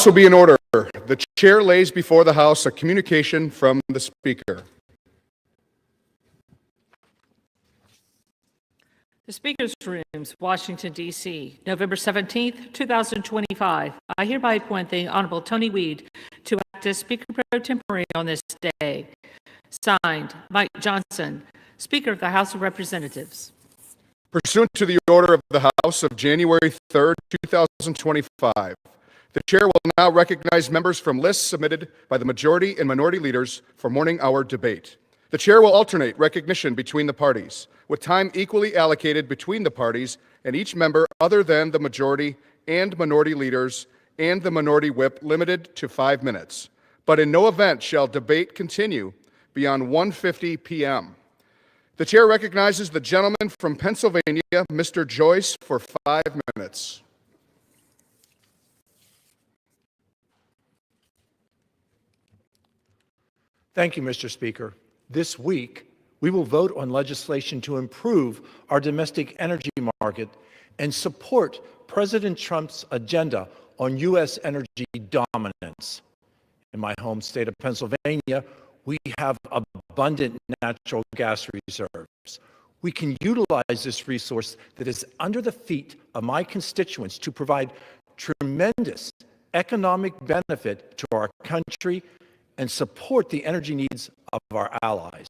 will be in order. The chair lays before the House a communication from the Speaker. The Speaker's Rooms, Washington, D.C., November 17th, 2025. I hereby appoint the Honorable Tony Weed to act as Speaker pro tempore on this day. Signed, Mike Johnson, Speaker of the House of Representatives. Pursuant to the order of the House of January 3rd, 2025, the chair will now recognize members from lists submitted by the majority and minority leaders for morning hour debate. The chair will alternate recognition between the parties, with time equally allocated between the parties and each member other than the majority and minority leaders and the minority whip limited to 5 minutes. But in no event shall debate continue beyond 1:50 p.m. The chair recognizes the gentleman from Pennsylvania, Mr. Joyce, for 5 minutes. Thank you, Mr. Speaker. This week, we will vote on legislation to improve our domestic energy market and support President Trump's agenda on U.S. energy dominance. In my home state of Pennsylvania, we have abundant natural gas reserves. We can utilize this resource that is under the feet of my constituents to provide tremendous economic benefit to our country and support the energy needs of our allies.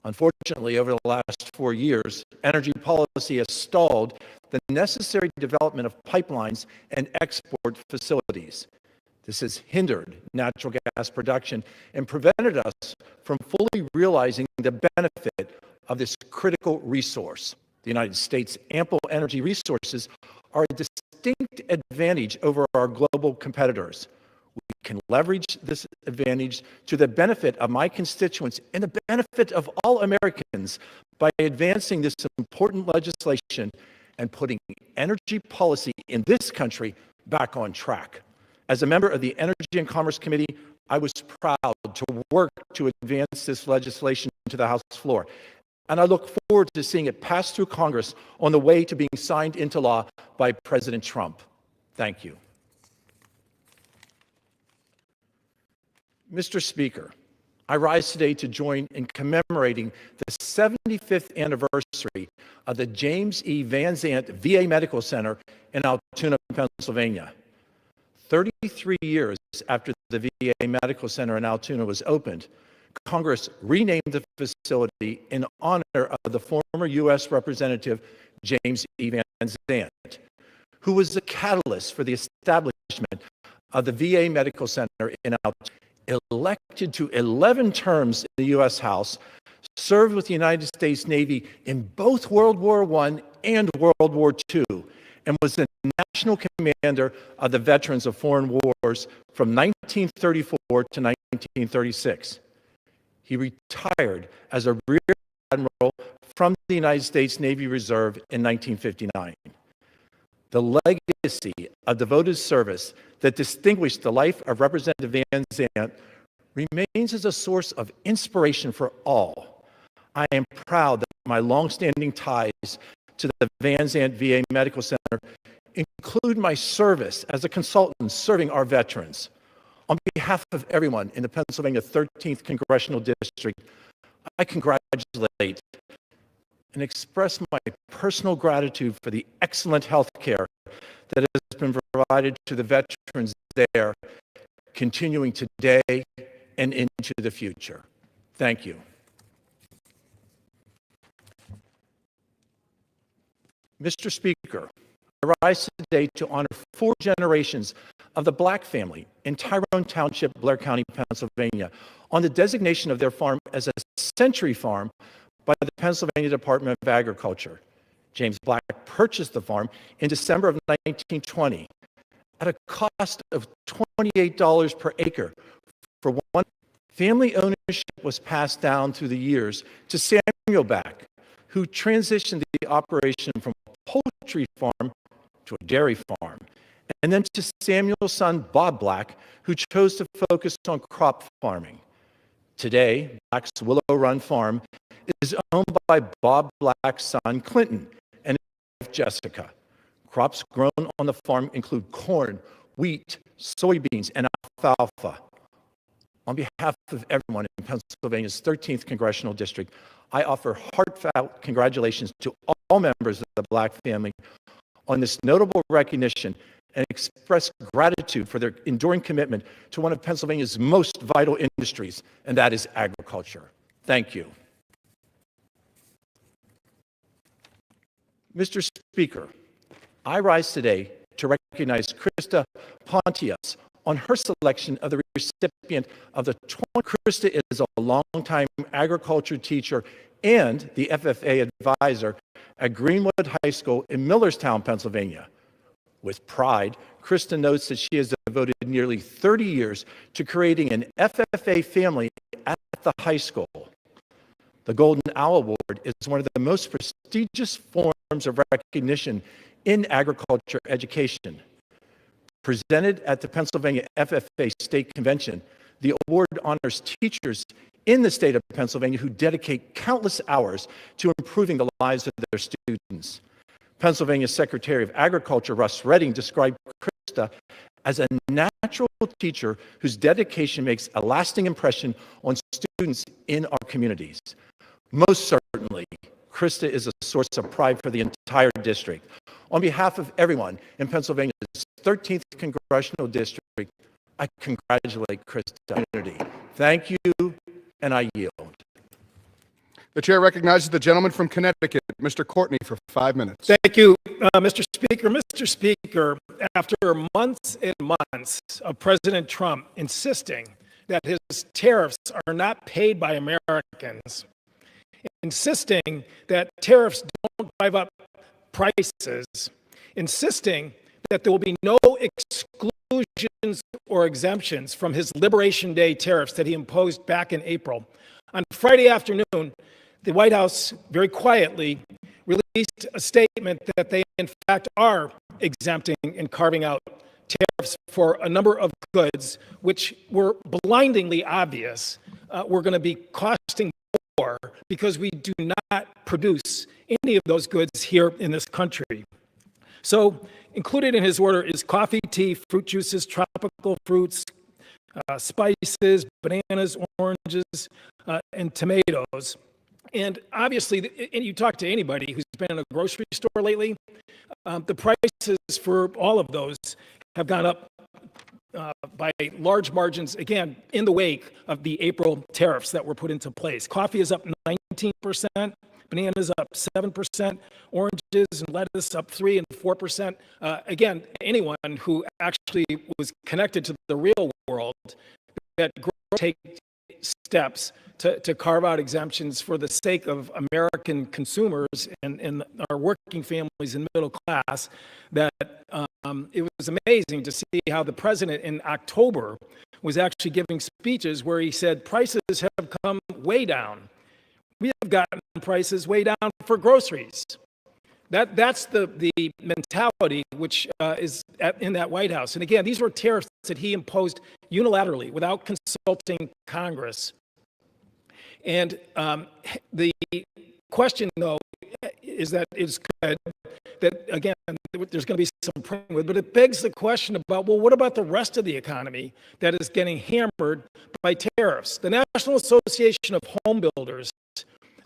Unfortunately, over the last 4 years, energy policy has stalled the necessary development of pipelines and export facilities. This has hindered natural gas production and prevented us from fully realizing the benefit of this critical resource. The United States' ample energy resources are a distinct advantage over our global competitors. We can leverage this advantage to the benefit of my constituents and the benefit of all Americans by advancing this important legislation and putting energy policy in this country back on track. As a member of the Energy and Commerce Committee, I was proud to work to advance this legislation to the House floor, and I look forward to seeing it pass through Congress on the way to being signed into law by President Trump. Thank you. Mr. Speaker, I rise today to join in commemorating the 75th anniversary of the James E. Van Zandt VA Medical Center in Altoona, Pennsylvania. 33 years after the VA Medical Center in Altoona was opened, Congress renamed the facility in honor of the former U.S. Representative James E. Van Zandt, who was the catalyst for the establishment of the VA Medical Center in Altoona. Elected to 11 terms in the U.S. House, served with the United States Navy in both World War I and World War II, and was the national commander of the Veterans of Foreign Wars from 1934 to 1936. He retired as a Rear Admiral from the United States Navy Reserve in 1959. The legacy of devoted service that distinguished the life of Representative Van Zandt remains as a source of inspiration for all. I am proud that my longstanding ties to the Van Zandt VA Medical Center include my service as a consultant serving our veterans. On behalf of everyone in the Pennsylvania 13th Congressional District, I congratulate and express my personal gratitude for the excellent health care that has been provided to the veterans there, continuing today and into the future. Thank you. Mr. Speaker, I rise today to honor 4 generations of the Black family in Tyrone Township, Blair County, Pennsylvania, on the designation of their farm as a century farm by the Pennsylvania Department of Agriculture. James Black purchased the farm in December of 1920 at a cost of $28 per acre for one. Family ownership was passed down through the years to Samuel Black, who transitioned the operation from a poultry farm to a dairy farm, and then to Samuel's son, Bob Black, who chose to focus on crop farming. Today, Black's Willow Run Farm is owned by Bob Black's son, Clinton, and his wife, Jessica. Crops grown on the farm include corn, wheat, soybeans, and alfalfa. On behalf of everyone in Pennsylvania's 13th Congressional District, I offer heartfelt congratulations to all members of the Black family on this notable recognition and express gratitude for their enduring commitment to one of Pennsylvania's most vital industries, and that is agriculture. Thank you. Mr. Speaker, I rise today to recognize Krista Pontius on her selection of the recipient of the Krista is a longtime agriculture teacher and the FFA advisor at Greenwood High School in Millerstown, Pennsylvania. With pride, Krista notes that she has devoted nearly 30 years to creating an FFA family at the high school. The Golden Owl Award is one of the most prestigious forms of recognition in agriculture education. Presented at the Pennsylvania FFA State Convention, the award honors teachers in the state of Pennsylvania who dedicate countless hours to improving the lives of their students. Pennsylvania Secretary of Agriculture Russ Redding described Krista as a natural teacher whose dedication makes a lasting impression on students in our communities. Most certainly, Krista is a source of pride for the entire district. On behalf of everyone in Pennsylvania's 13th Congressional District, I congratulate Krista. Thank you, and I yield. The chair recognizes the gentleman from Connecticut, Mr. Courtney, for 5 minutes. Thank you, Mr. Speaker. Mr. Speaker, after months and months of President Trump insisting that his tariffs are not paid by Americans, insisting that tariffs don't drive up prices, insisting that there will be no exclusions or exemptions from his Liberation Day tariffs that he imposed back in April. On Friday afternoon, the White House very quietly released a statement that they in fact are exempting and carving out tariffs for a number of goods which were blindingly obvious were going to be costing more because we do not produce any of those goods here in this country. So included in his order is coffee, tea, fruit juices, tropical fruits, spices, bananas, oranges, and tomatoes. And obviously, and you talk to anybody who's been in a grocery store lately, the prices for all of those have gone up by large margins, again, in the wake of the April tariffs that were put into place. Coffee is up 19%, bananas up 7%, oranges and lettuce up 3% and 4%. Again, anyone who actually was connected to the real world that take steps to carve out exemptions for the sake of American consumers and our working families and middle class, that it was amazing to see how the president in October was actually giving speeches where he said prices have come way down. We have gotten prices way down for groceries. That's the mentality which is in that White House. And again, these were tariffs that he imposed unilaterally without consulting Congress. And the question, though, is that it's good that, again, there's going to be some printing with, but it begs the question about, well, what about the rest of the economy that is getting hammered by tariffs? The National Association of Home Builders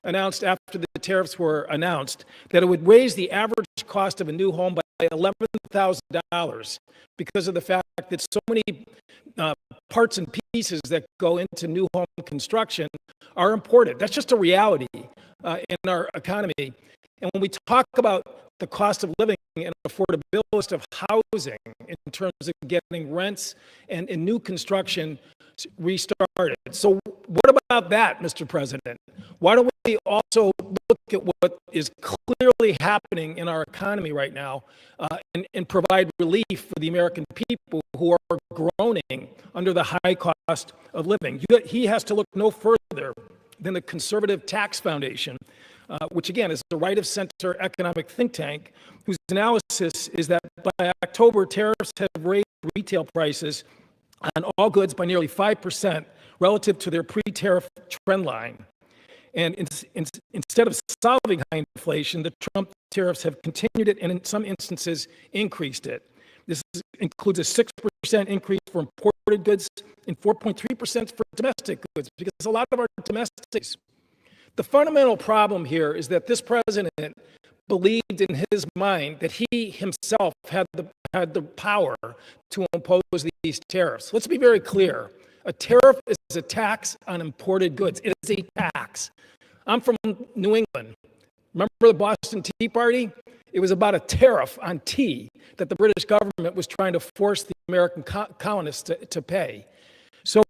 announced after the tariffs were announced that it would raise the average cost of a new home by $11,000 because of the fact that so many parts and pieces that go into new home construction are imported. That's just a reality in our economy. And when we talk about the cost of living and affordability of housing in terms of getting rents and new construction restarted. So what about that, Mr. President? Why don't we also look at what is clearly happening in our economy right now and provide relief for the American people who are groaning under the high cost of living? He has to look no further than the Conservative Tax Foundation, which again is a right-of-center economic think tank, whose analysis is that by October, tariffs have raised retail prices on all goods by nearly 5% relative to their pre-tariff trend line. And instead of solving high inflation, the Trump tariffs have continued it and in some instances increased it. This is includes a 6% increase for imported goods and 4.3% for domestic goods, because a lot of our domestics. The fundamental problem here is that this president believed in his mind that he himself had the power to impose these tariffs. Let's be very clear. A tariff is a tax on imported goods. It is a tax. I'm from New England. Remember the Boston Tea Party? It was about a tariff on tea that the British government was trying to force the American colonists to pay. So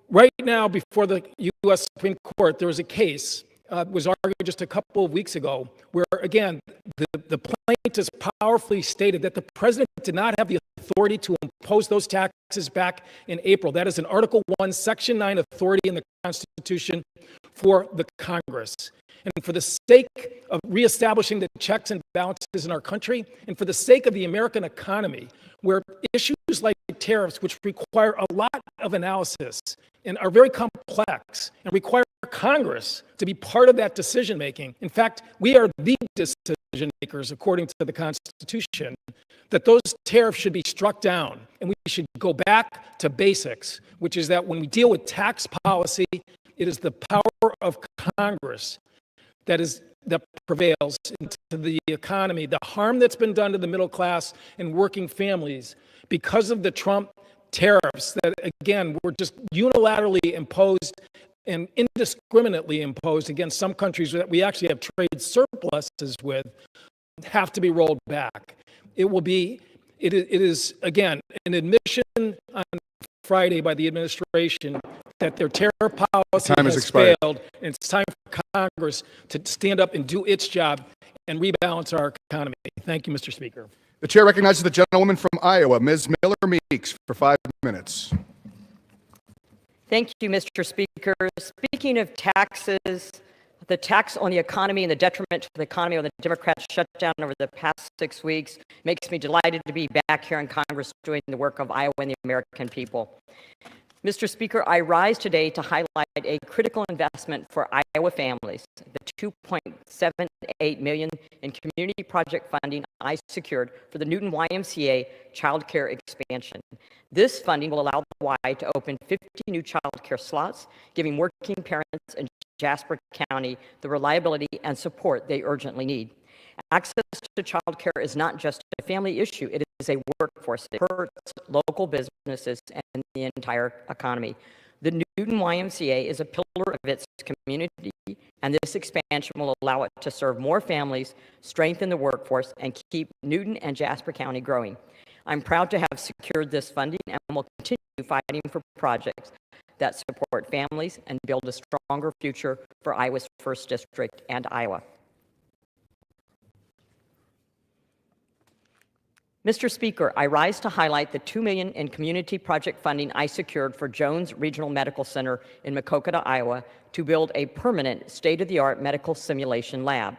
right now, before the U.S. Supreme Court, there was a case, was argued just a couple of weeks ago, where, again, the plaintiffs powerfully stated that the president did not have the authority to impose those taxes back in April. That is an Article 1, Section 9 authority in the Constitution for the Congress. And for the sake of reestablishing the checks and balances in our country, and for the sake of the American economy, where issues like tariffs, which require a lot of analysis and are very complex and require Congress to be part of that decision making. In fact, we are the decision makers according to the Constitution, that those tariffs should be struck down, and we should go back to basics, which is that when we deal with tax policy, it is the power of Congress that prevails into the economy. The harm that's been done to the middle class and working families because of the Trump tariffs that, again, were just unilaterally imposed and indiscriminately imposed against some countries that we actually have trade surpluses with, have to be rolled back. It is, again, an admission on Friday by the administration that their tariff policy has failed, and it's time for Congress to stand up and do its job and rebalance our economy. Thank you, Mr. Speaker. The chair recognizes the gentlewoman from Iowa, Ms. Miller Meeks, for 5 minutes. Thank you, Mr. Speaker. Speaking of taxes, the tax on the economy and the detriment to the economy of the Democrats' shutdown over the past 6 weeks makes me delighted to be back here in Congress doing the work of Iowa and the American people. Mr. Speaker, I rise today to highlight a critical investment for Iowa families, the $2.78 million in community project funding I secured for the Newton YMCA child care expansion. This funding will allow the Y to open 50 new child care slots, giving working parents in Jasper County the reliability and support they urgently need. Access to child care is not just a family issue, it is a workforce. It hurts local businesses and the entire economy. The Newton YMCA is a pillar of its community, and this expansion will allow it to serve more families, strengthen the workforce, and keep Newton and Jasper County growing. I'm proud to have secured this funding and will continue fighting for projects that support families and build a stronger future for Iowa's 1st District and Iowa. Mr. Speaker, I rise to highlight the $2 million in community project funding I secured for Jones Regional Medical Center in Makokata, Iowa, to build a permanent state-of-the-art medical simulation lab.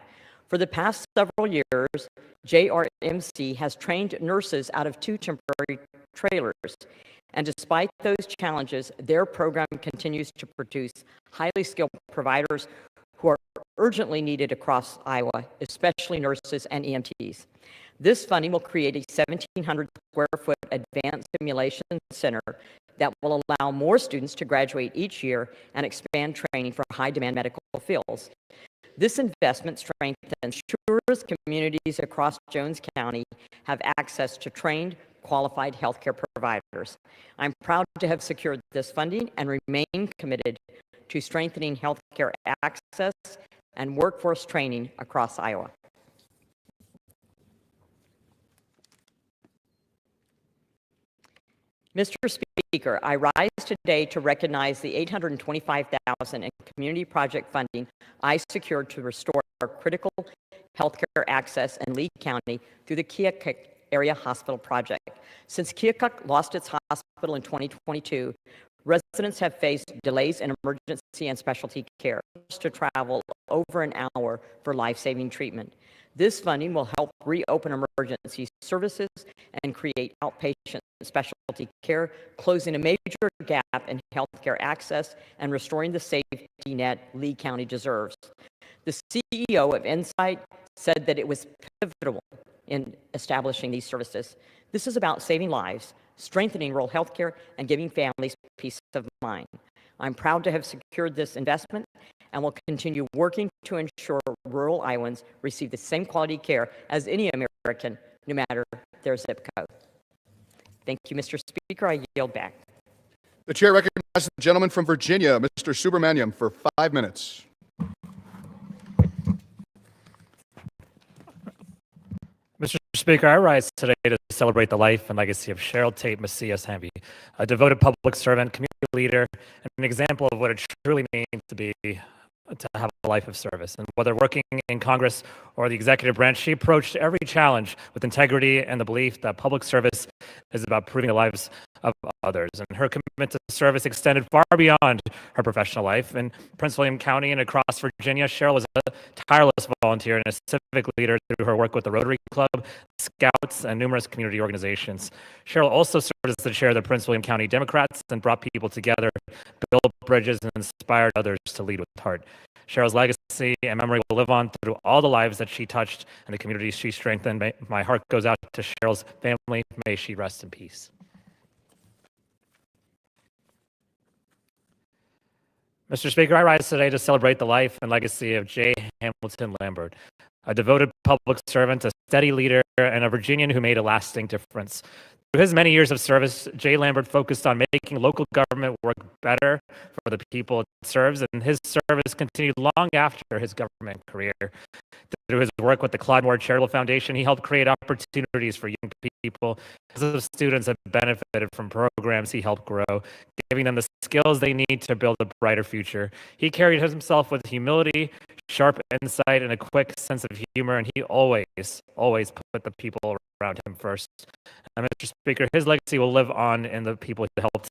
For the past several years, JRMC has trained nurses out of 2 temporary trailers. And despite those challenges, their program continues to produce highly skilled providers who are urgently needed across Iowa, especially nurses and EMTs. This funding will create a 1,700 square foot advanced simulation center that will allow more students to graduate each year and expand training for high demand medical fields. This investment ensures communities across Jones County have access to trained, qualified healthcare providers. I'm proud to have secured this funding and remain committed to strengthening healthcare access and workforce training across Iowa. Mr. Speaker, I rise today to recognize the $825,000 in community project funding I secured to restore critical healthcare access in Lee County through the Keokuk Area Hospital Project. Since Keokuk lost its hospital in 2022, residents have faced delays in emergency and specialty care to travel over an hour for life-saving treatment. This funding will help reopen emergency services and create outpatient specialty care, closing a major gap in healthcare access and restoring the safety net Lee County deserves. The CEO of Insight said that it was pivotal in establishing these services. This is about saving lives, strengthening rural health care, and giving families peace of mind. I'm proud to have secured this investment and will continue working to ensure rural Iowans receive the same quality care as any American, no matter their zip code. Thank you, Mr. Speaker. I yield back. The chair recognizes the gentleman from Virginia, Mr. Subramaniam, for 5 minutes. Mr. Speaker, I rise today to celebrate the life and legacy of Cheryl Tate Macias Hamby, a devoted public servant, community leader, and an example of what it truly means to have a life of service. And whether working in Congress or the executive branch, she approached every challenge with integrity and the belief that public service is about improving the lives of others. And her commitment to service extended far beyond her professional life. In Prince William County and across Virginia, Cheryl was a tireless volunteer and a civic leader through her work with the Rotary Club, Scouts, and numerous community organizations. Cheryl also served as the chair of the Prince William County Democrats and brought people together, built bridges, and inspired others to lead with heart. Cheryl's legacy and memory will live on through all the lives that she touched and the communities she strengthened. My heart goes out to Cheryl's family. May she rest in peace. Mr. Speaker, I rise today to celebrate the life and legacy of J. Hamilton Lambert, a devoted public servant, a steady leader, and a Virginian who made a lasting difference. Through his many years of service, J. Lambert focused on making local government work better for the people it serves, and his service continued long after his government career. Through his work with the Claude Moore Charitable Foundation, he helped create opportunities for young people. Thousands of students have benefited from programs he helped grow, giving them the skills they need to build a brighter future. He carried himself with humility, sharp insight, and a quick sense of humor, and he always put the people around him first. And Mr. Speaker, his legacy will live on in the people he helped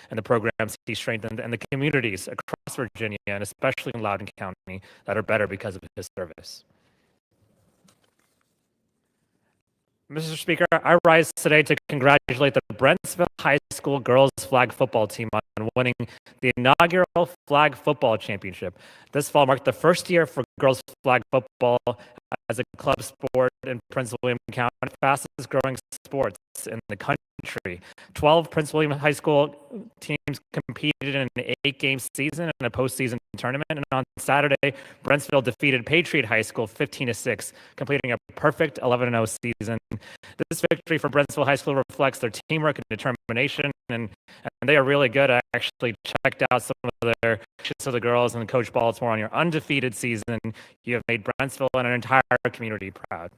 and the programs he strengthened and the communities across Virginia, and especially in Loudoun County, that are better because of his service. Mr. Speaker, I rise today to congratulate the Brentsville High School girls flag football team on winning the inaugural flag football championship. This fall marked the first year for girls flag football as a club sport in Prince William County, fastest growing sports in the country. 12 Prince William High School teams competed in an 8-game season and a postseason tournament. And on Saturday, Brentsville defeated Patriot High School 15-6, completing a perfect 11-0 season. This victory for Brentsville High School reflects their teamwork and determination, and they are really good. I actually checked out some of their pictures of the girls, and Coach Baltimore, on your undefeated season, you have made Brentsville and an entire community proud.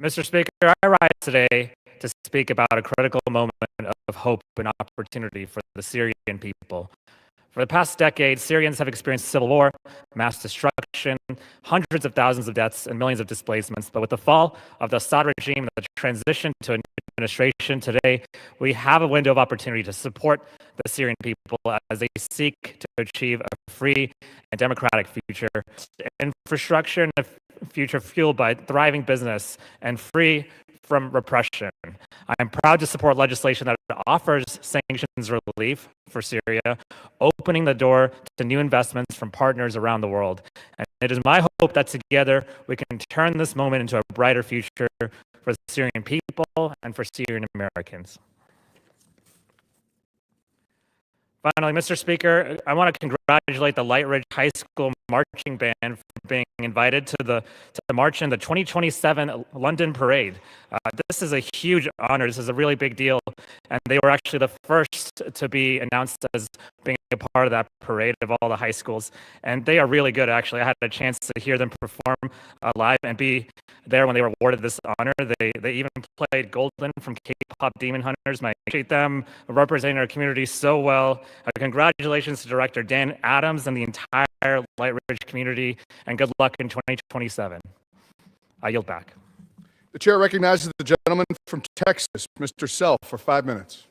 Mr. Speaker, I rise today to speak about a critical moment of hope and opportunity for the Syrian people. For the past decade, Syrians have experienced civil war, mass destruction, hundreds of thousands of deaths, and millions of displacements. But with the fall of the Assad regime and the transition to a new administration today, we have a window of opportunity to support the Syrian people as they seek to achieve a free and democratic future, infrastructure, and a future fueled by thriving business and free from repression. I am proud to support legislation that offers sanctions relief for Syria, opening the door to new investments from partners around the world. And it is my hope that together we can turn this moment into a brighter future for the Syrian people and for Syrian Americans. Finally, Mr. Speaker, I want to congratulate the Light Ridge High School marching band for being invited to march in the 2027 London Parade. This is a huge honor. This is a really big deal. And they were actually the first to be announced as being a part of that parade of all the high schools. And they are really good, actually. I had a chance to hear them perform live and be there when they were awarded this honor. They even played Golden from K-pop Demon Hunters. I appreciate them representing our community so well. Congratulations to Director Dan Adams and the entire Light Ridge community, and good luck in 2027. I yield back. The chair recognizes the gentleman from Texas, Mr. Self, for 5 minutes.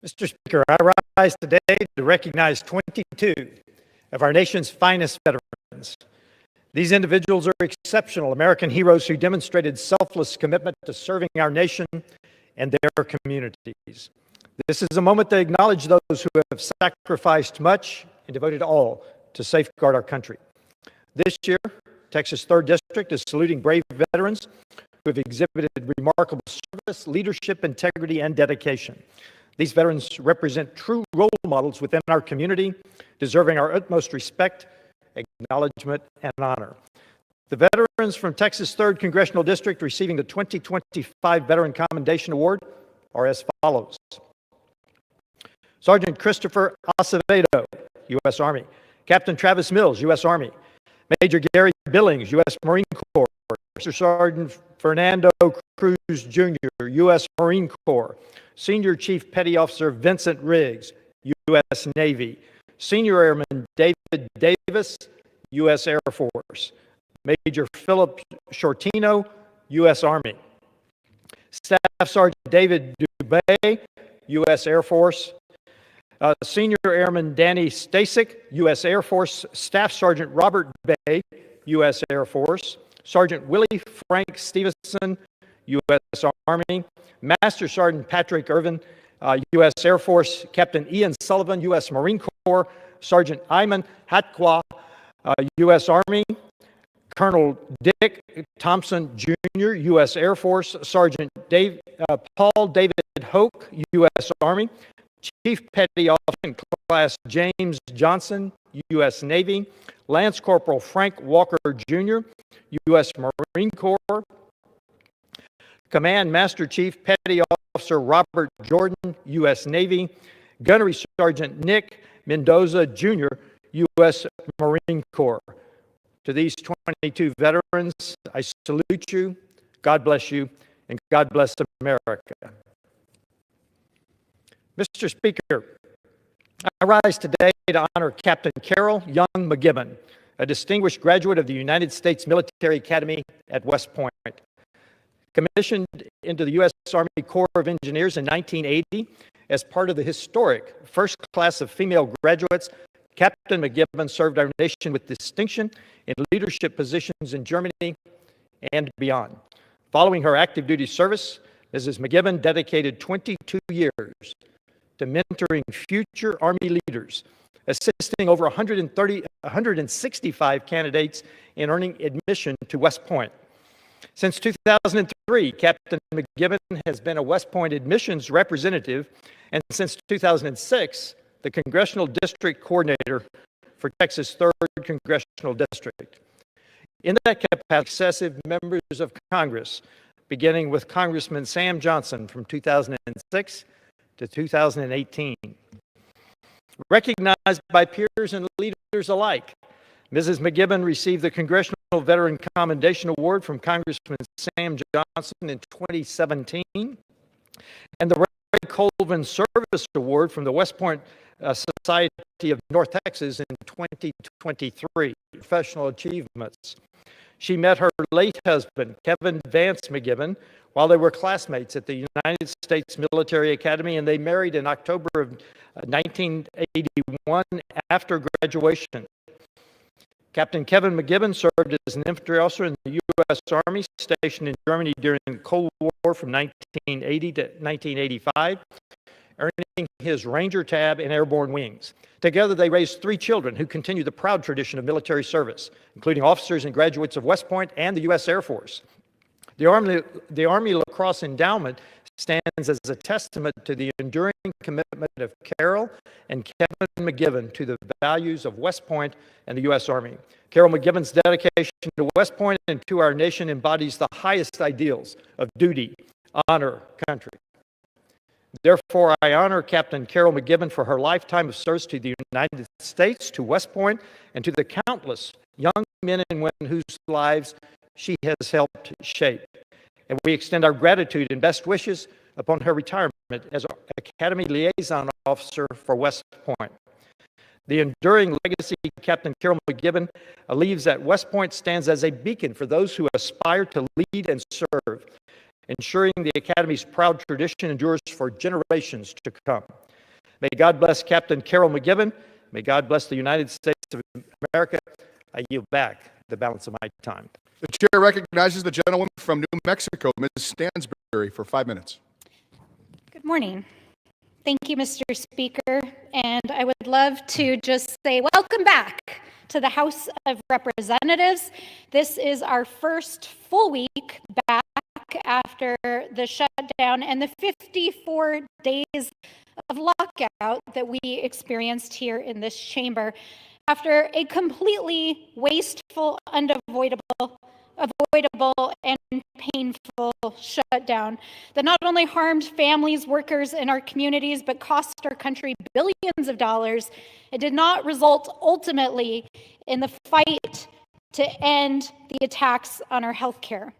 Mr. Speaker, I rise today to recognize 22 of our nation's finest veterans. These individuals are exceptional American heroes who demonstrated selfless commitment to serving our nation and their communities. This is a moment to acknowledge those who have sacrificed much and devoted all to safeguard our country. This year, Texas 3rd District is saluting brave veterans who have exhibited remarkable service, leadership, integrity, and dedication. These veterans represent true role models within our community, deserving our utmost respect, acknowledgement, and honor. The veterans from Texas 3rd Congressional District receiving the 2025 Veteran Commendation Award are as follows. Sergeant Christopher Acevedo, U.S. Army. Captain Travis Mills, U.S. Army. Major Gary Billings, U.S. Marine Corps. Master Sergeant Fernando Cruz Jr., U.S. Marine Corps. Senior Chief Petty Officer Vincent Riggs, U.S. Navy. Senior Airman David Davis, U.S. Air Force. Major Philip Shortino, U.S. Army. Staff Sergeant David Dubay, U.S. Air Force. Senior Airman Danny Stasik, U.S. Air Force. Staff Sergeant Robert Bay, U.S. Air Force. Sergeant Willie Frank Stevenson, U.S. Army. Master Sergeant Patrick Irvin, U.S. Air Force. Captain Ian Sullivan, U.S. Marine Corps. Sergeant Ayman Hatqua, U.S. Army. Colonel Dick Thompson, Jr., U.S. Air Force. Sergeant Paul David Hoke, U.S. Army. Chief Petty Officer Class James Johnson, U.S. Navy. Lance Corporal Frank Walker, Jr., U.S. Marine Corps. Command Master Chief Petty Officer Robert Jordan, U.S. Navy. Gunnery Sergeant Nick Mendoza, Jr., U.S. Marine Corps. To these 22 veterans, I salute you, God bless you, and God bless America. Mr. Speaker, I rise today to honor Captain Carol Young McGibbon, a distinguished graduate of the United States Military Academy at West Point. Commissioned into the U.S. Army Corps of Engineers in 1980 as part of the historic first class of female graduates, Captain McGibbon served our nation with distinction in leadership positions in Germany and beyond. Following her active duty service, Mrs. McGibbon dedicated 22 years to mentoring future Army leaders, assisting over 165 candidates in earning admission to West Point. Since 2003, Captain McGibbon has been a West Point admissions representative, and since 2006, the Congressional District Coordinator for Texas 3rd Congressional District. In that capacity, successive members of Congress, beginning with Congressman Sam Johnson from 2006 to 2018. Recognized by peers and leaders alike, Mrs. McGibbon received the Congressional Veteran Commendation Award from Congressman Sam Johnson in 2017, and the Ray Colvin Service Award from the West Point Society of North Texas in 2023. Professional achievements. She met her late husband, Kevin Vance McGibbon, while they were classmates at the United States Military Academy, and they married in October of 1981 after graduation. Captain Kevin McGibbon served as an infantry officer in the U.S. Army, stationed in Germany during the Cold War from 1980 to 1985, earning his Ranger Tab and Airborne Wings. Together, they raised 3 children who continue the proud tradition of military service, including officers and graduates of West Point and the U.S. Air Force. The Army Lacrosse Endowment stands as a testament to the enduring commitment of Carol and Kevin McGibbon to the values of West Point and the U.S. Army. Carol McGibbon's dedication to West Point and to our nation embodies the highest ideals of duty, honor, country. Therefore, I honor Captain Carol McGibbon for her lifetime of service to the United States, to West Point, and to the countless young men and women whose lives she has helped shape. And we extend our gratitude and best wishes upon her retirement as Academy Liaison Officer for West Point. The enduring legacy Captain Carol McGibbon leaves at West Point stands as a beacon for those who aspire to lead and serve, ensuring the Academy's proud tradition endures for generations to come. May God bless Captain Carol McGibbon. May God bless the United States of America. I yield back the balance of my time. The chair recognizes the gentlewoman from New Mexico, Ms. Stansbury, for 5 minutes. Good morning. Thank you, Mr. Speaker. And I would love to just say welcome back to the House of Representatives. This is our first full week back after the shutdown and the 54 days of lockout that we experienced here in this chamber after a completely wasteful, avoidable and painful shutdown that not only harmed families, workers in our communities, but cost our country billions of dollars. It did not result ultimately in the fight to end the attacks on our healthcare.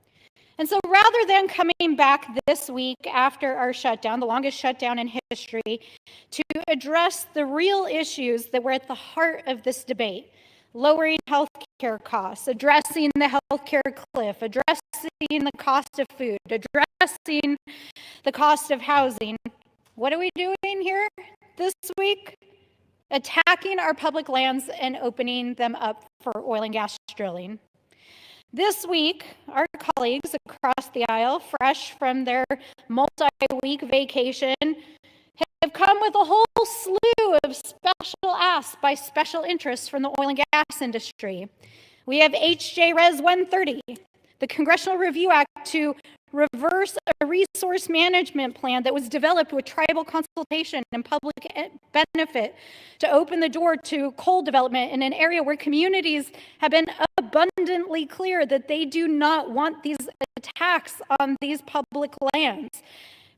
And so rather than coming back this week after our shutdown, the longest shutdown in history, to address the real issues that were at the heart of this debate, lowering healthcare costs, addressing the healthcare cliff, addressing the cost of food, addressing the cost of housing, what are we doing here this week? Attacking our public lands and opening them up for oil and gas drilling. This week, our colleagues across the aisle, fresh from their multi-week vacation, have come with a whole slew of special asks by special interests from the oil and gas industry. We have HJ Res 130, the Congressional Review Act to reverse a resource management plan that was developed with tribal consultation and public benefit to open the door to coal development in an area where communities have been abundantly clear that they do not want these attacks on these public lands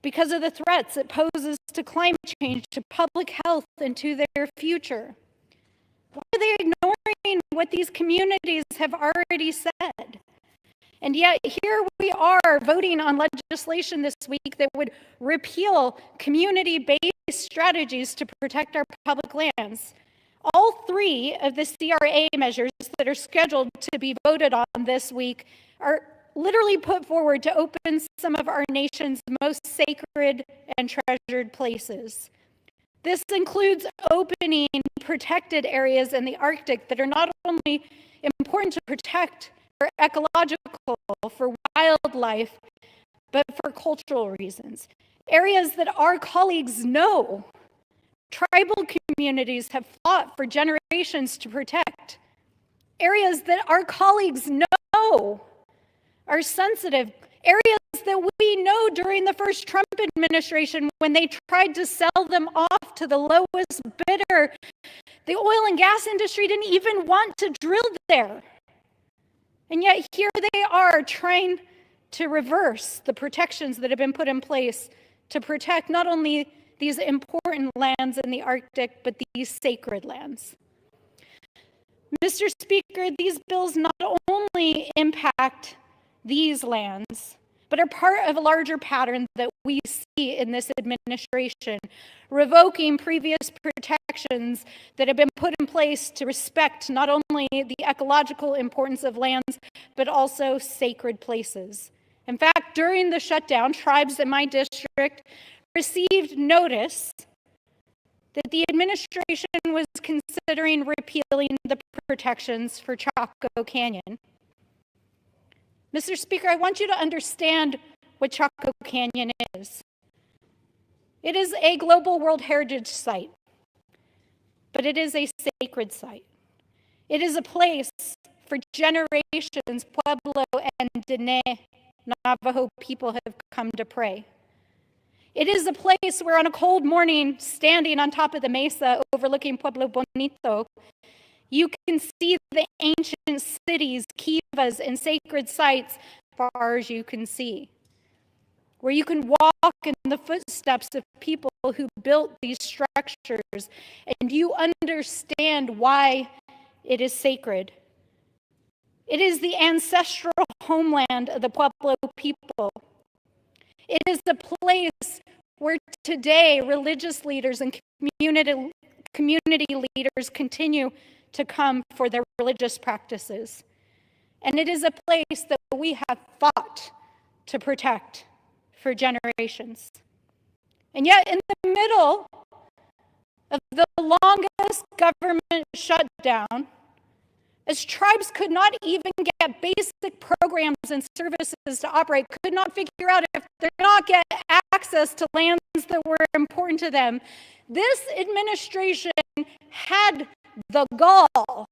because of the threats it poses to climate change, to public health, and to their future. Why are they ignoring what these communities have already said? And yet here we are voting on legislation this week that would repeal community-based strategies to protect our public lands. All three of the CRA measures that are scheduled to be voted on this week are literally put forward to open some of our nation's most sacred and treasured places. This includes opening protected areas in the Arctic that are not only important to protect for ecological, for wildlife, but for cultural reasons. Areas that our colleagues know tribal communities have fought for generations to protect. Areas that our colleagues know are sensitive. Areas that we know during the first Trump administration, when they tried to sell them off to the lowest bidder, the oil and gas industry didn't even want to drill there. And yet here they are trying to reverse the protections that have been put in place to protect not only these important lands in the Arctic, but these sacred lands. Mr. Speaker, these bills not only impact these lands, but are part of a larger pattern that we see in this administration, revoking previous protections that have been put in place to respect not only the ecological importance of lands, but also sacred places. In fact, during the shutdown, tribes in my district received notice that the administration was considering repealing the protections for Chaco Canyon. Mr. Speaker, I want you to understand what Chaco Canyon is. It is a global World Heritage Site, but it is a sacred site. It is a place for generations Pueblo and Diné Navajo people have come to pray. It is a place where on a cold morning, standing on top of the mesa overlooking Pueblo Bonito, you can see the ancient cities, kivas, and sacred sites far as you can see, where you can walk in the footsteps of people who built these structures, and you understand why it is sacred. It is the ancestral homeland of the Pueblo people. It is the place where today religious leaders and community leaders continue to come for their religious practices. And it is a place that we have fought to protect for generations. And yet, in the middle of the longest government shutdown, as tribes could not even get basic programs and services to operate, could not figure out if they're not get access to lands that were important to them. This administration had the gall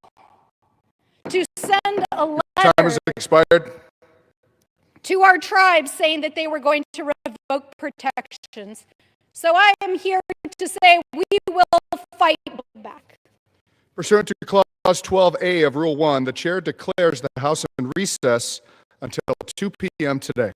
to send a Time letter has expired. to our tribes saying that they were going to revoke protections. So I am here to say we will fight back. Pursuant to Clause 12A of Rule 1, the chair declares the House in recess until 2 p.m. today.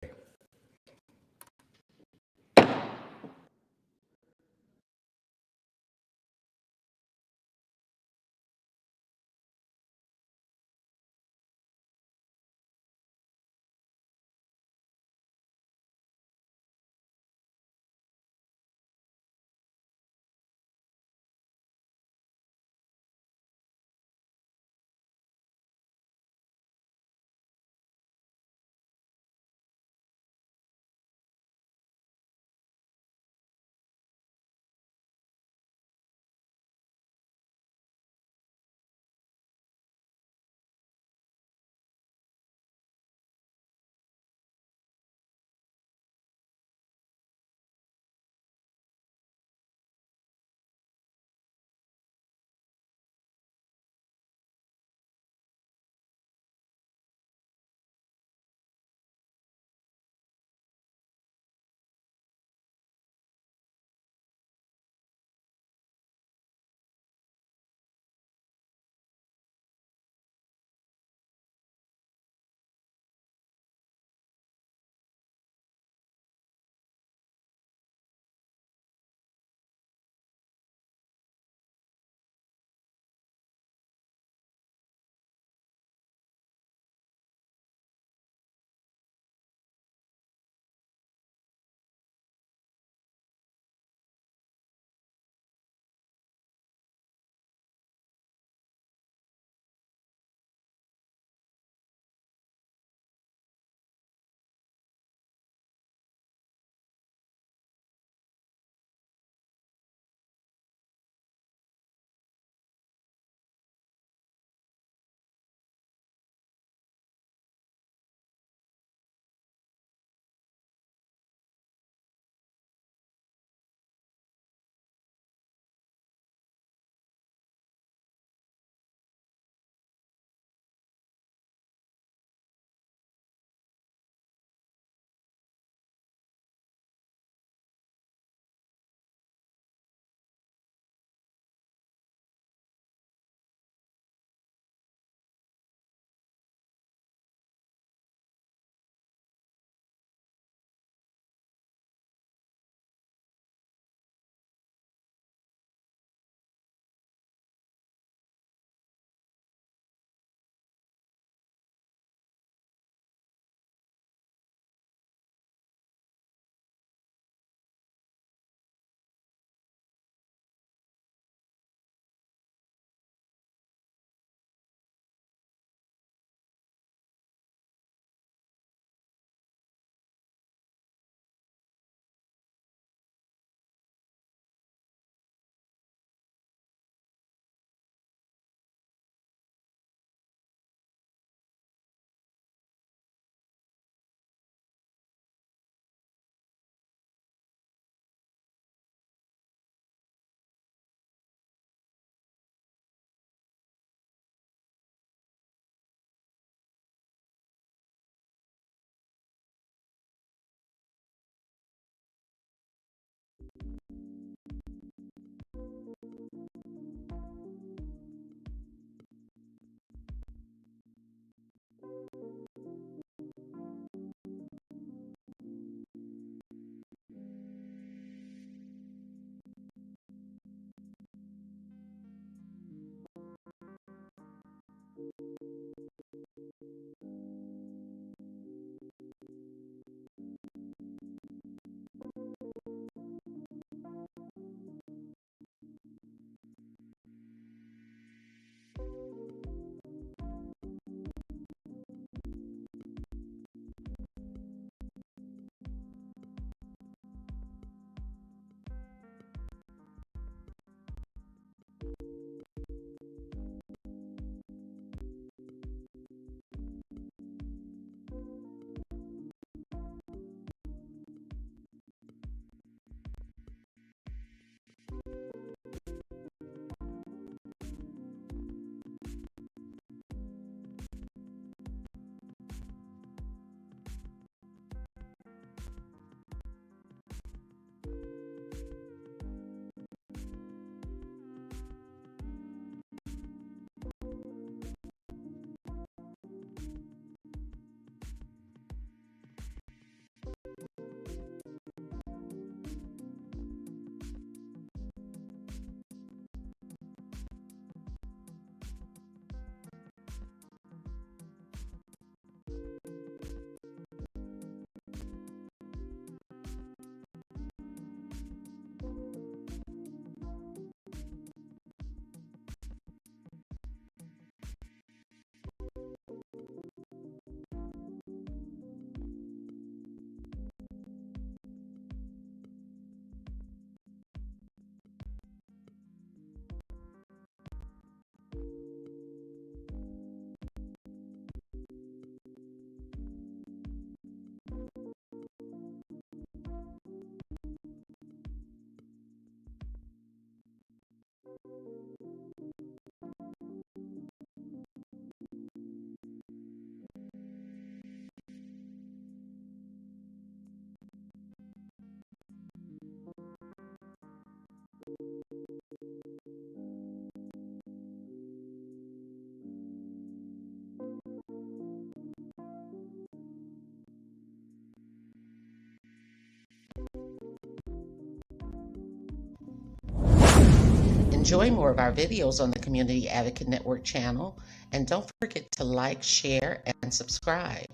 Enjoy more of our videos on the Community Advocate Network channel, and don't forget to like, share, and subscribe.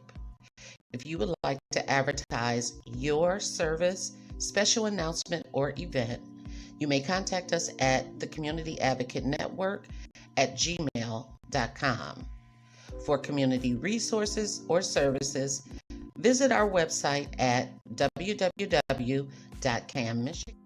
If you would like to advertise your service, special announcement, or event, you may contact us at the Community Advocate Network at gmail.com. For community resources or services, visit our website at www.canmichigan.org.